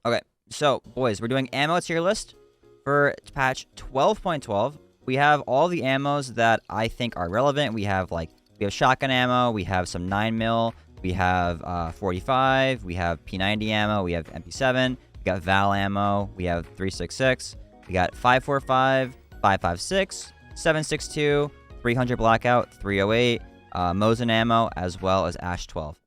Okay, so boys, we're doing ammo tier list for patch 12.12. We have all the ammos that I think are relevant. We have shotgun ammo, we have some 9mm, we have 45, we have P90 ammo, we have MP7, we got Val ammo, we have 366, we got 545, 556, 762, 300 Blackout, 308, Mosin ammo, as well as Ash 12.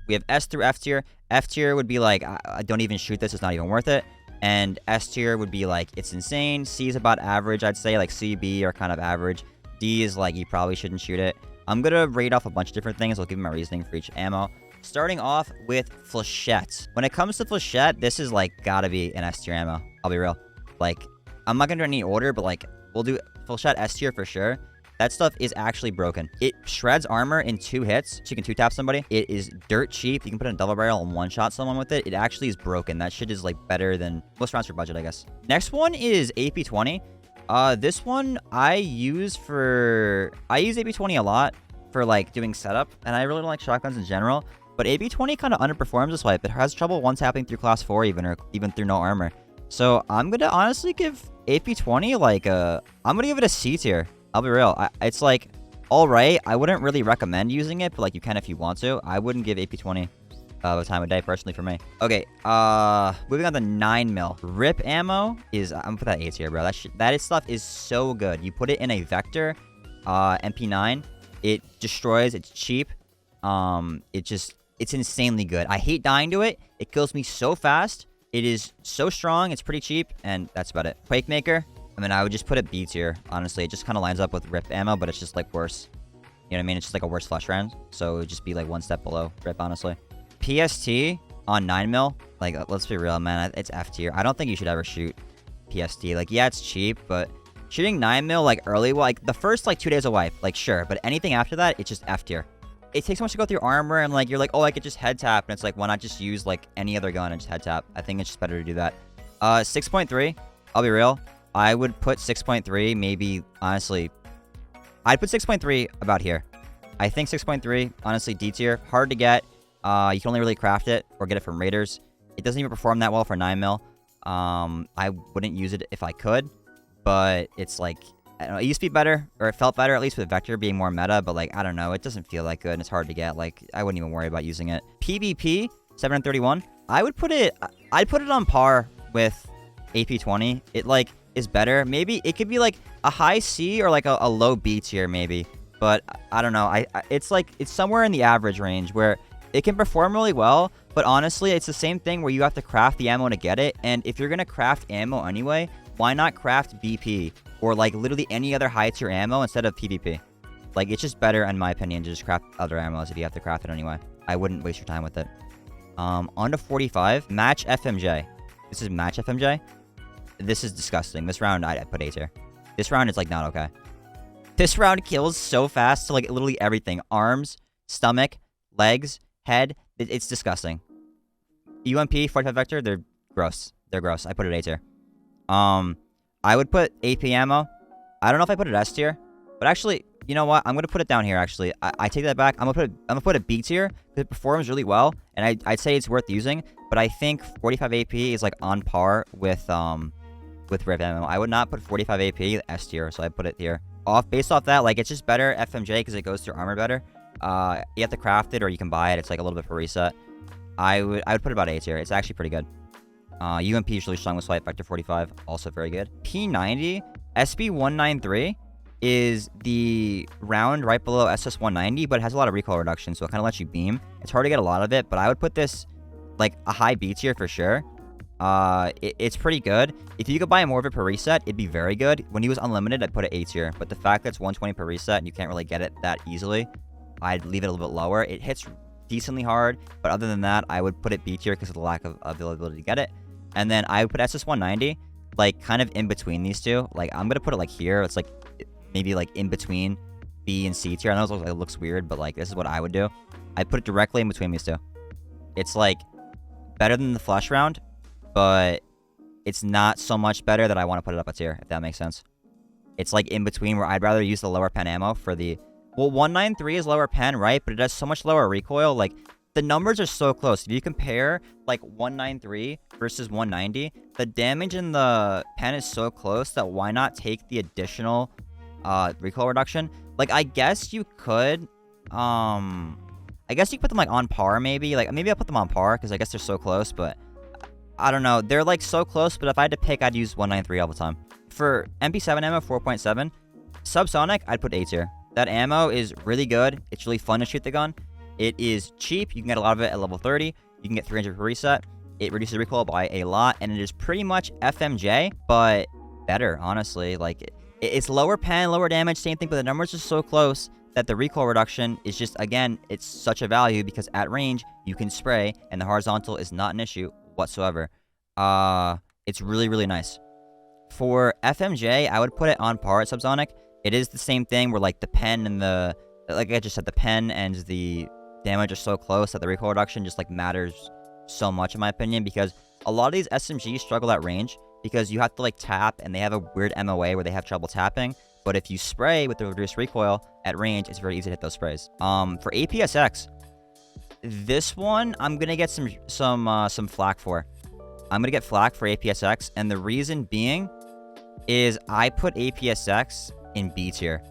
We have S through F tier. F tier would be like, I don't even shoot this, it's not even worth it. And S tier would be like, it's insane. C is about average, I'd say. Like C, B are kind of average. D is like, you probably shouldn't shoot it. I'm going to rate off a bunch of different things. I'll give you my reasoning for each ammo. Starting off with Flechette. When it comes to Flechette, this is like, gotta be an S tier ammo. I'll be real. Like, I'm not going to do any order, but like, we'll do Flechette S tier for sure. That stuff is actually broken. It shreds armor in 2 hits, so you can 2-tap somebody. It is dirt cheap. You can put in a double barrel and one-shot someone with it. It actually is broken. That shit is, like, better than most rounds for budget, I guess. Next one is AP20. This one I use AP20 a lot for, like, doing setup, and I really don't like shotguns in general. But AP20 kind of underperforms this wipe. It has trouble one-tapping through class 4 even through no armor. So I'm going to honestly give AP20, like, I'm going to give it a C tier. I'll be real. It's like, alright. I wouldn't really recommend using it, but like you can if you want to. I wouldn't give AP20 the time of day, personally, for me. Okay, moving on to 9mm. Rip ammo is, I'm gonna put that A tier, bro. That stuff is so good. You put it in a Vector, MP9. It destroys. It's cheap. It's insanely good. I hate dying to it. It kills me so fast. It is so strong. It's pretty cheap, and that's about it. Quakemaker. I mean, I would just put it B tier, honestly. It just kind of lines up with Rip ammo, but it's just, like, worse. You know what I mean? It's just, like, a worse flash round. So, it would just be, like, one step below Rip, honestly. PST on 9mm. Like, let's be real, man. It's F tier. I don't think you should ever shoot PST. Like, yeah, it's cheap, but shooting 9mm, like, early, like, the first, like, 2 days of wipe, like, sure. But anything after that, it's just F tier. It takes so much to go through armor, and, like, you're like, oh, I could just head tap. And it's like, why not just use, like, any other gun and just head tap? I think it's just better to do that. 6.3. I'll be real. I would put 6.3, maybe, honestly, I'd put 6.3 about here. I think 6.3, honestly, D tier. Hard to get. You can only really craft it or get it from raiders. It doesn't even perform that well for 9mm. I wouldn't use it if I could, but it's like, I don't know, it used to be better, or it felt better, at least with Vector being more meta, but like, I don't know, it doesn't feel that good, and it's hard to get. Like, I wouldn't even worry about using it. PvP, 731. I'd put it on par with AP20. It, like, is better. Maybe it could be like a high C or like a low B tier maybe, but I don't know. It's like, it's somewhere in the average range where it can perform really well, but honestly it's the same thing where you have to craft the ammo to get it. And if you're gonna craft ammo anyway, why not craft BP or like literally any other high tier ammo instead of PvP? Like, it's just better in my opinion to just craft other ammos if you have to craft it anyway. I wouldn't waste your time with it. On to 45, match FMJ. This is match FMJ. This is disgusting. This round, I'd put A tier. This round is, like, not okay. This round kills so fast to, like, literally everything. Arms, stomach, legs, head. It's disgusting. UMP, 45 Vector, they're gross. They're gross. I put it A tier. I would put AP ammo. I don't know if I put it S tier. But actually, you know what? I'm going to put it down here, actually. I take that back. I'm gonna put it B tier because it performs really well. And I'd say it's worth using. But I think 45 AP is, like, on par with Rip ammo. I would not put 45 AP S tier, so I put it here. Based off that, like, it's just better FMJ because it goes through armor better. You have to craft it or you can buy it. It's like a little bit of a reset. I would put it about A tier. It's actually pretty good. UMP is really strong with swipe. Vector 45, also very good. P90, SB193 is the round right below SS190, but it has a lot of recoil reduction, so it kind of lets you beam. It's hard to get a lot of it, but I would put this like a high B tier for sure. It's pretty good. If you could buy more of it per reset, it'd be very good. When he was unlimited, I'd put it A tier. But the fact that it's 120 per reset and you can't really get it that easily, I'd leave it a little bit lower. It hits decently hard, but other than that, I would put it B tier because of the lack of availability to get it. And then I would put SS190, like, kind of in between these two. Like, I'm gonna put it like here. It's like maybe like in between B and C tier. I know it looks weird, but like, this is what I would do. I'd put it directly in between these two. It's like better than the flash round, but it's not so much better that I want to put it up a tier, if that makes sense. It's like in between where I'd rather use the lower pen ammo for the Well, 193 is lower pen, right? But it has so much lower recoil. Like, the numbers are so close. If you compare, like, 193 versus 190, the damage in the pen is so close that why not take the additional recoil reduction? Like, I guess you could, put them, like, on par, maybe. Like, maybe I'll put them on par, because I guess they're so close, but I don't know. They're, like, so close, but if I had to pick, I'd use 193 all the time. For MP7 ammo, 4.7, Subsonic, I'd put A tier. That ammo is really good. It's really fun to shoot the gun. It is cheap. You can get a lot of it at level 30. You can get 300 per reset. It reduces recoil by a lot, and it is pretty much FMJ, but better, honestly. Like, it's lower pen, lower damage, same thing, but the numbers are so close that the recoil reduction is just, again, it's such a value because at range, you can spray, and the horizontal is not an issue whatsoever. It's really, really nice. For FMJ, I would put it on par at Subsonic. It is the same thing where, like, the pen and the, like I just said, the pen and the damage are so close that the recoil reduction just, like, matters so much, in my opinion, because a lot of these SMGs struggle at range because you have to, like, tap, and they have a weird MOA where they have trouble tapping. But if you spray with the reduced recoil at range, it's very easy to hit those sprays. For APSX, this one I'm gonna get some flack for. I'm gonna get flack for APSX, and the reason being is I put APSX in B tier.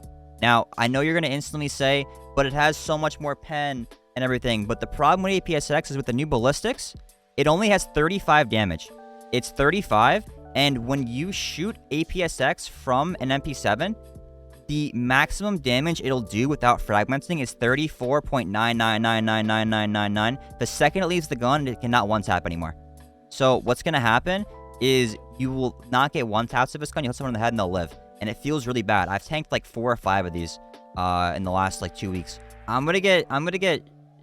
Now, I know you're gonna instantly say, but it has so much more pen and everything. But the problem with APSX is with the new ballistics, it only has 35 damage. It's 35, and when you shoot APSX from an MP7, the maximum damage it'll do without fragmenting is 34.9999999. The second it leaves the gun, it cannot one-tap anymore. So what's going to happen is you will not get one-taps of this gun. You'll hit someone in the head and they'll live. And it feels really bad. I've tanked like 4 or 5 of these in the last like 2 weeks. I'm gonna get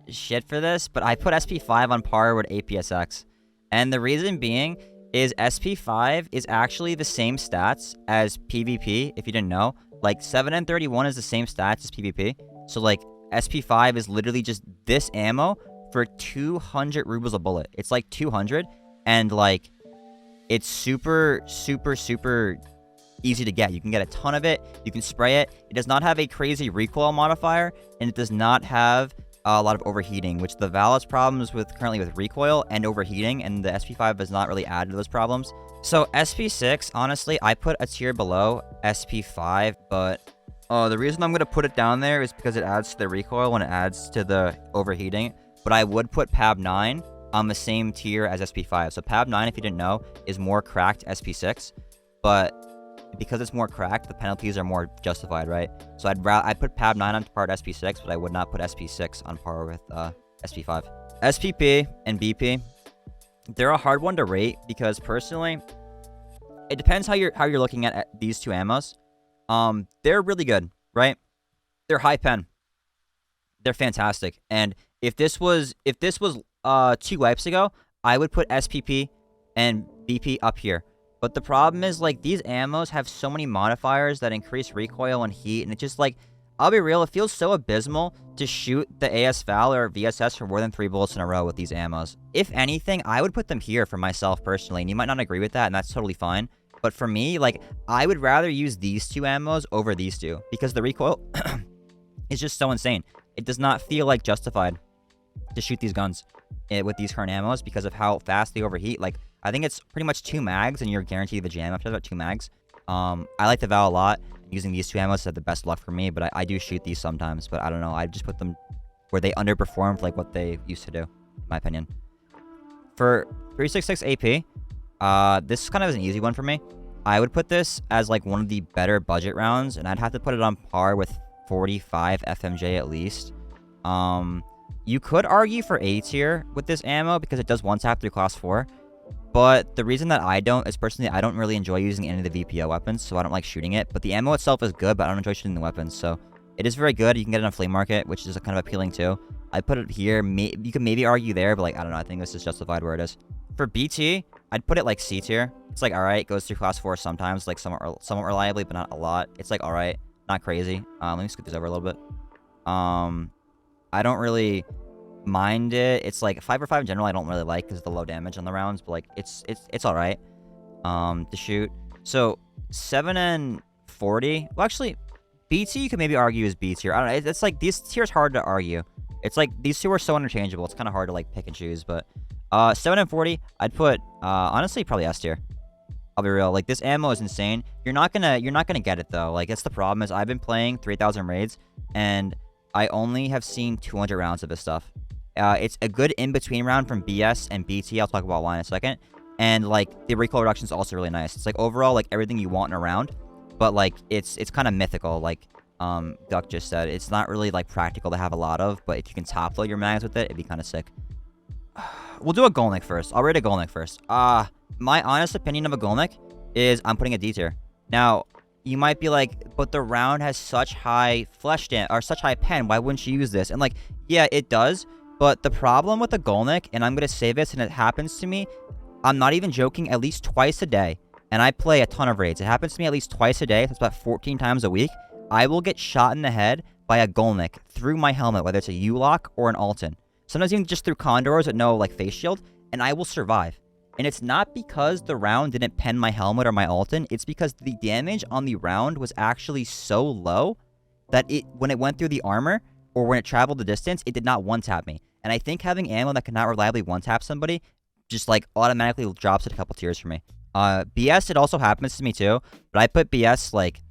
shit for this, but I put SP5 on par with APSX. And the reason being is SP5 is actually the same stats as PvP, if you didn't know. Like, 7N31 is the same stats as PvP. So, like, SP5 is literally just this ammo for 200 rubles a bullet. It's, like, 200. And, like, it's super, super, super easy to get. You can get a ton of it. You can spray it. It does not have a crazy recoil modifier. And it does not have a lot of overheating, which the Val has problems with currently with recoil and overheating. And the SP5 does not really add to those problems. So SP6, honestly, I put a tier below SP5, but the reason I'm going to put it down there is because it adds to the recoil when it adds to the overheating. But I would put PAB9 on the same tier as SP5. So PAB9, if you didn't know, is more cracked SP6, but because it's more cracked, the penalties are more justified, right? So I'd put PAB9 on par with SP6, but I would not put SP6 on par with SP5. SPP and BP, they're a hard one to rate because personally, it depends how you're looking at these two ammos. They're really good, right? They're high pen. They're fantastic. And if this was 2 wipes ago, I would put SPP and BP up here. But the problem is, like, these ammos have so many modifiers that increase recoil and heat, and it's just like, I'll be real, it feels so abysmal to shoot the AS Val or VSS for more than 3 bullets in a row with these ammos. If anything, I would put them here for myself personally, and you might not agree with that, and that's totally fine. But for me, like, I would rather use these 2 ammos over these 2, because the recoil is just so insane. It does not feel, like, justified to shoot these guns with these current ammos because of how fast they overheat. Like, I think it's pretty much 2 mags, and you're guaranteed the jam after about 2 mags. I like the Val a lot. Using these 2 ammos had the best luck for me, but I do shoot these sometimes. But I don't know. I just put them where they underperformed like what they used to do, in my opinion. For 366 AP, this kind of is an easy one for me. I would put this as like one of the better budget rounds, and I'd have to put it on par with 45 FMJ at least. You could argue for A tier with this ammo because it does one-tap through class 4. But the reason that I don't is personally I don't really enjoy using any of the VPO weapons, so I don't like shooting it. But the ammo itself is good, but I don't enjoy shooting the weapons. So it is very good. You can get it on a flea market, which is kind of appealing too. I put it here. You can maybe argue there, but like I don't know. I think this is justified where it is. For BT, I'd put it like C tier. It's like alright. Goes through class 4 sometimes, like somewhat reliably, but not a lot. It's like alright, not crazy. Let me scoot this over a little bit. I don't really mind it. It's like 5/5 in general I don't really like because of the low damage on the rounds, but like it's all right to shoot. So 7 and 40, well actually BT you could maybe argue is B tier. I don't know. It's like these tiers hard to argue. It's like these two are so interchangeable. It's kind of hard to like pick and choose. But 7 and 40, I'd put honestly probably S tier. I'll be real. Like this ammo is insane. You're not gonna get it though. Like that's the problem is I've been playing 3,000 raids and I only have seen 200 rounds of this stuff. It's a good in-between round from BS and BT. I'll talk about why in a second. And like the recoil reduction is also really nice. It's like overall like everything you want in a round, but like it's kind of mythical. Like Duck just said, it's not really like practical to have a lot of, but if you can top load your mags with it, it'd be kind of sick. We'll do a Igolnik first. I'll rate a Igolnik first. My honest opinion of a Igolnik is I'm putting a D tier. Now, you might be like, but the round has such high flesh damage or such high pen. Why wouldn't you use this? And like, yeah, it does. But the problem with a Igolnik, and I'm gonna say this, and it happens to me, I'm not even joking, at least twice a day. And I play a ton of raids. It happens to me at least twice a day. That's about 14 times a week. I will get shot in the head by a Igolnik through my helmet, whether it's a U-lock or an Alton. Sometimes even just through condors with no like face shield, and I will survive. And it's not because the round didn't pen my helmet or my Alton. It's because the damage on the round was actually so low that when it went through the armor or when it traveled the distance, it did not one-tap me. And I think having ammo that cannot reliably one-tap somebody just like automatically drops it a couple tiers for me. BS, it also happens to me too, but I put BS like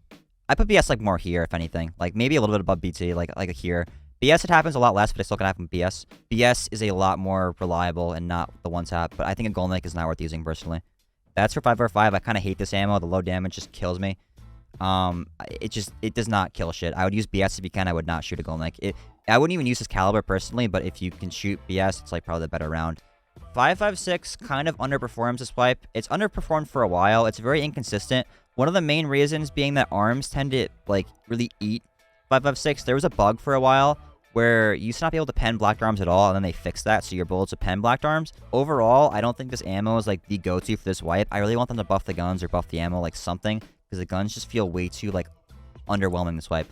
more here, if anything. Like maybe a little bit above BT, like here. BS, it happens a lot less, but it still can happen BS. BS is a lot more reliable and not the one-tap, but I think a Igolnik is not worth using personally. That's for 545. I kind of hate this ammo. The low damage just kills me. It does not kill shit. I would use BS if you can. I would not shoot a Igolnik. I wouldn't even use this caliber personally, but if you can shoot BS, it's like probably the better round. 556 kind of underperforms this wipe. It's underperformed for a while. It's very inconsistent. One of the main reasons being that arms tend to like really eat 556. There was a bug for a while where you used to not be able to pen blacked arms at all, and then they fixed that, so your bullets would pen blacked arms. Overall, I don't think this ammo is like the go-to for this wipe. I really want them to buff the guns or buff the ammo, like something, because the guns just feel way too like underwhelming this wipe.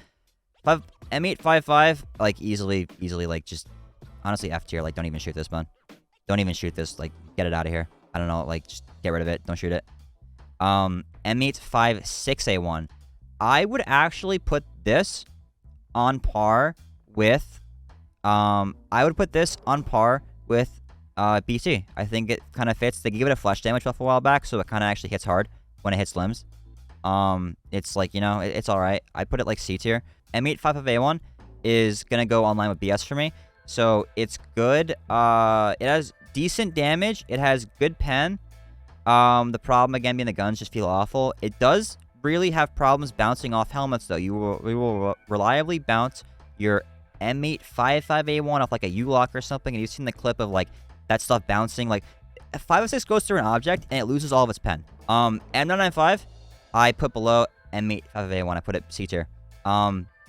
M855, like easily, like just honestly F tier. Like don't even shoot this, man. Don't even shoot this. Like get it out of here. I don't know. Like just get rid of it. Don't shoot it. M856A1. I would actually put this on par with BT. I think it kind of fits. They gave it a flesh damage buff a while back, so it kind of actually hits hard when it hits limbs. It's like, you know, it's alright. I put it like C tier. M855A1 is gonna go online with BS for me. So it's good. It has decent damage. It has good pen. The problem again being the guns just feel awful. It does really have problems bouncing off helmets though. We will reliably bounce your M855A1 off like a U-lock or something, and you've seen the clip of like that stuff bouncing. Like 506 goes through an object and it loses all of its pen. M995 I put below M855A1. I put it C tier.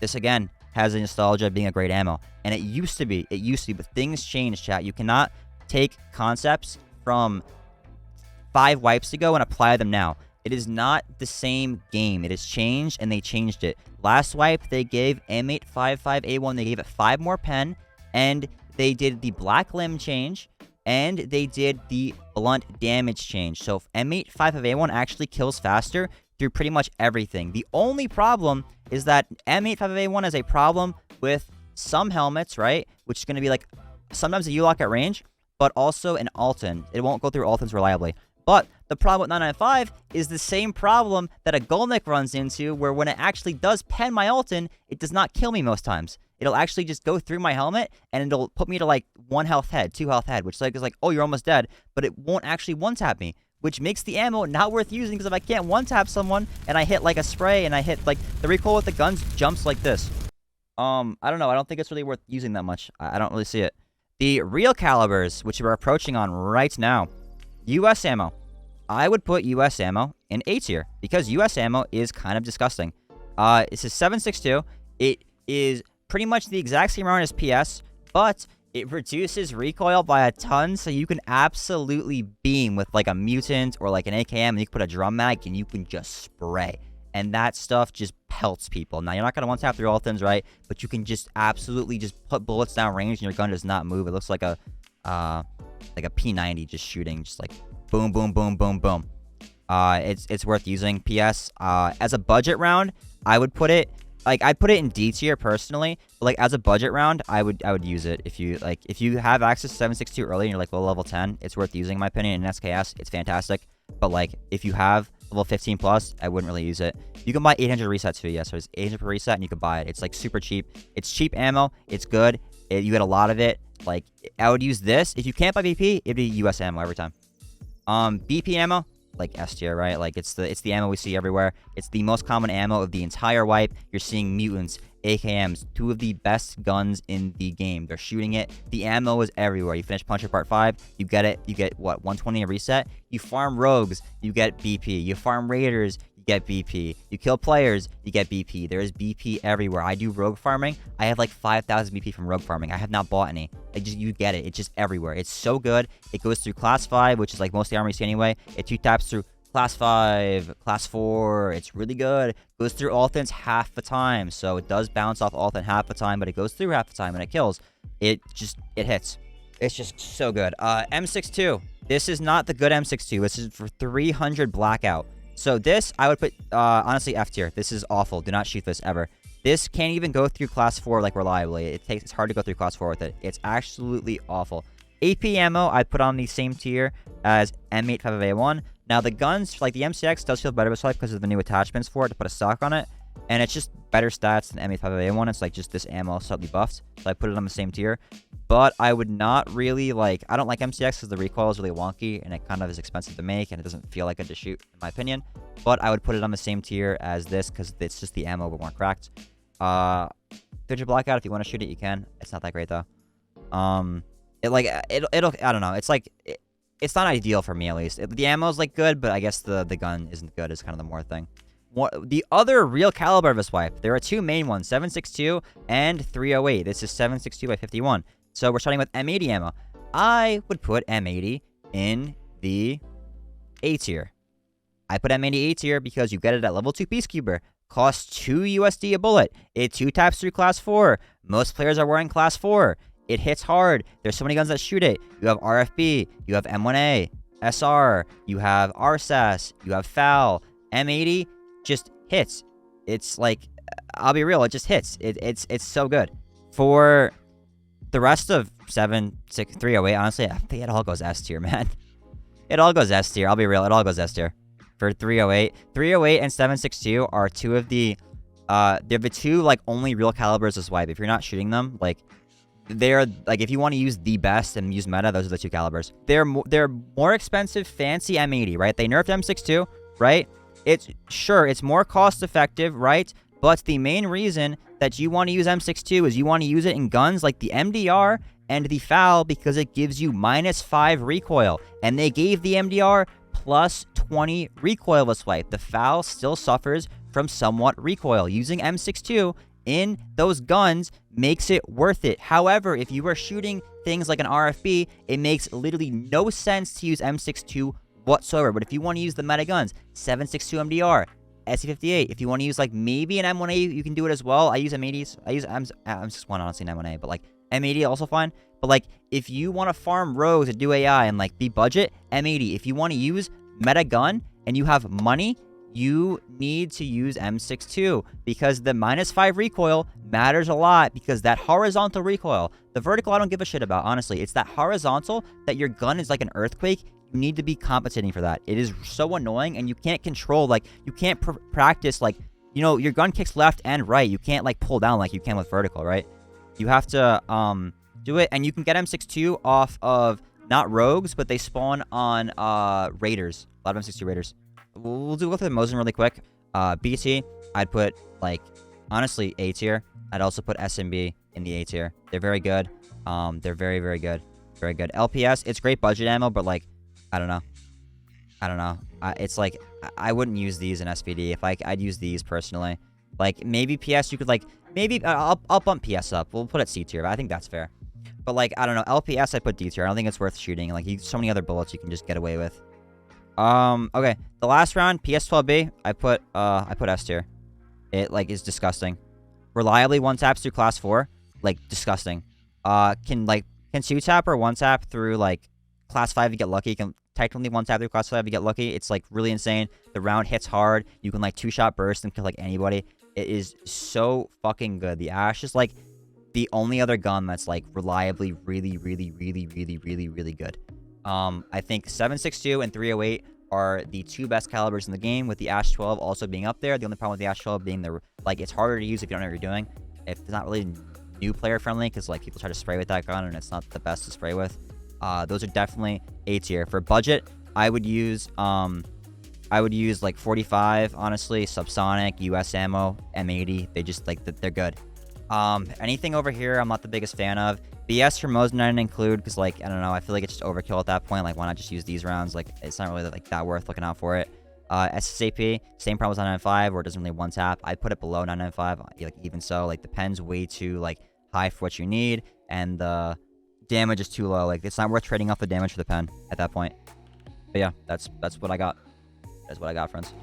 This again has a nostalgia of being a great ammo, and it used to be, but things changed, chat. You cannot take concepts from 5 wipes ago and apply them now. It is not the same game. It has changed, and they changed it. Last wipe, they gave M855A1, they gave it 5 more pen, and they did the black limb change, and they did the blunt damage change. So M855A1 actually kills faster through pretty much everything. The only problem is that M855A1 has a problem with some helmets, right? Which is going to be like sometimes a U-lock at range, but also an Alton. It won't go through Altons reliably. But the problem with 995 is the same problem that a Igolnik runs into, where when it actually does pen my Alton, it does not kill me most times. It'll actually just go through my helmet, and it'll put me to like 1 health head, 2 health head, which like is like, oh, you're almost dead, but it won't actually one-tap me, which makes the ammo not worth using, because if I can't one-tap someone, and I hit like a spray, and I hit like, the recoil with the guns jumps like this. I don't know, I don't think it's really worth using that much. I don't really see it. The real calibers, which we're approaching on right now, US ammo. I would put US ammo in A tier, because US ammo is kind of disgusting. It's a 7.62. It is pretty much the exact same round as PS, but it reduces recoil by a ton, so you can absolutely beam with like a mutant or like an AKM, and you can put a drum mag and you can just spray. And that stuff just pelts people. Now, you're not going to one-tap through all things, right? But you can just absolutely just put bullets down range and your gun does not move. It looks like a P90 just shooting, just like boom, boom, boom, boom, boom. It's worth using. PS, as a budget round, I would put it like I'd put it in D tier personally, but like as a budget round, I would use it if you have access to 762 early and you're like low level 10, it's worth using in my opinion. In SKS, it's fantastic. But like if you have level 15 plus, I wouldn't really use it. You can buy 800 resets too. Yes, so it's 800 per reset and you can buy it. It's like super cheap. It's cheap ammo. It's good. You get a lot of it. Like I would use this. If you can't buy BP, it'd be US ammo every time. BP ammo, like S tier, right? Like it's the ammo we see everywhere. It's the most common ammo of the entire wipe. You're seeing mutants, AKMs, two of the best guns in the game. They're shooting it. The ammo is everywhere. You finish Puncher Part 5, you get it. You get what, 120 a reset. You farm rogues, you get BP. You farm raiders, you get BP. You kill players, you get BP. There is BP everywhere. I do rogue farming. I have like 5,000 BP from rogue farming. I have not bought any. You get it. It's just everywhere. It's so good. It goes through class 5, which is like most of the armor you see anyway. It 2-taps through class 5, class 4. It's really good. It goes through Althans half the time. So it does bounce off Althan half the time, but it goes through half the time and it kills. It hits. It's just so good. M62. This is not the good M62. This is for 300 Blackout. So this, I would put, honestly, F tier. This is awful. Do not shoot this ever. This can't even go through class 4 like reliably. It's hard to go through class 4 with it. It's absolutely awful. AP ammo, I'd put on the same tier as M85A1. Now the guns, like the MCX does feel better this life because of the new attachments for it to put a stock on it. And it's just better stats than M85A1. It's like just this ammo slightly buffed. So I put it on the same tier. But I would not really like, I don't like MCX because the recoil is really wonky and it kind of is expensive to make and it doesn't feel like good to shoot in my opinion. But I would put it on the same tier as this because it's just the ammo but more cracked. 300 Blackout, if you want to shoot it, you can. It's not that great though. It'll I don't know. It's like, it's not ideal for me at least. The ammo's like good, but I guess the gun isn't good is kind of the more thing. The other real caliber of this wipe, there are two main ones, 762 and 308. This is 762 by 51. So we're starting with M80 ammo. I would put M80 in the A tier. I put M80 A tier because you get it at level 2 Peacekeeper. Costs 2 USD a bullet. It 2-taps through class 4. Most players are wearing class 4. It hits hard. There's so many guns that shoot it. You have RFB. You have M1A. SR. You have RSAS. You have FAL. M80 just hits. It's like, I'll be real, it just hits. It's so good. For the rest of 308, honestly, I think it all goes S tier, man. It all goes S tier. I'll be real, it all goes S tier. For 308. 308 and 762 are two of the, they're the two, like, only real calibers of swipe. If you're not shooting them, like, they're, like, if you want to use the best and use meta, those are the two calibers. They're more expensive, fancy M80, right? They nerfed M62, right? It's more cost effective, right? But the main reason that you want to use M62 is you want to use it in guns like the MDR and the FAL because it gives you -5 recoil. And they gave the MDR plus 20 recoil this wipe. The FAL still suffers from somewhat recoil. Using M62 in those guns makes it worth it. However, if you are shooting things like an RFB, it makes literally no sense to use M62 whatsoever. But if you want to use the meta guns, 762 MDR, SE58, if you want to use like maybe an M1A, you can do it as well. I use M80s. I use M61 honestly in M1A, but like M80 also fine. But like if you want to farm rogues and do AI and like be budget, M80. If you want to use meta gun and you have money, you need to use M62 because the -5 recoil matters a lot because that horizontal recoil, the vertical I don't give a shit about, honestly. It's that horizontal that your gun is like an earthquake. You need to be compensating for that. It is so annoying and you can't control, like, you can't practice, like, you know, your gun kicks left and right. You can't, like, pull down like you can with vertical, right? You have to, do it, and you can get M62 off of, not rogues, but they spawn on, raiders. A lot of M62 raiders. We'll go through the Mosin really quick. BT, I'd put, like, honestly, A tier. I'd also put SMB in the A tier. They're very good. They're very, very good. Very good. LPS, it's great budget ammo, but, like, I don't know. It's like, I wouldn't use these in SVD. If I'd use these personally. Like, maybe PS, you could, like, maybe, I'll bump PS up. We'll put it C tier, but I think that's fair. But, like, I don't know. LPS, I put D tier. I don't think it's worth shooting. Like, so many other bullets you can just get away with. Okay. The last round, PS12B, I put S tier. It, like, is disgusting. Reliably one-taps through class 4. Like, disgusting. Can 2-tap or 1-tap through, like, class 5 to get lucky. Can technically 1-tap through class 5 to get lucky. It's, like, really insane. The round hits hard. You can, like, 2-shot burst and kill, like, anybody. It is so fucking good. The Ash is like the only other gun that's like reliably really good. I think 762 and 308 are the two best calibers in the game, with the Ash 12 also being up there. The only problem with the Ash 12 being it's harder to use if you don't know what you're doing. If it's not really new player friendly, because like people try to spray with that gun and it's not the best to spray with. Those are definitely A tier. For budget, I would use like 45, honestly, Subsonic, US ammo, M80. They just like they're good. Anything over here, I'm not the biggest fan of. BS for Mosin I didn't include because, like, I don't know, I feel like it's just overkill at that point. Like, why not just use these rounds? Like, it's not really like that worth looking out for it. M62 AP, same problem as 995, where it doesn't really one tap. I'd put it below 995, like even so. Like, the pen's way too like high for what you need, and the damage is too low. Like, it's not worth trading off the damage for the pen at that point. But yeah, that's what I got. That's what I got, friends.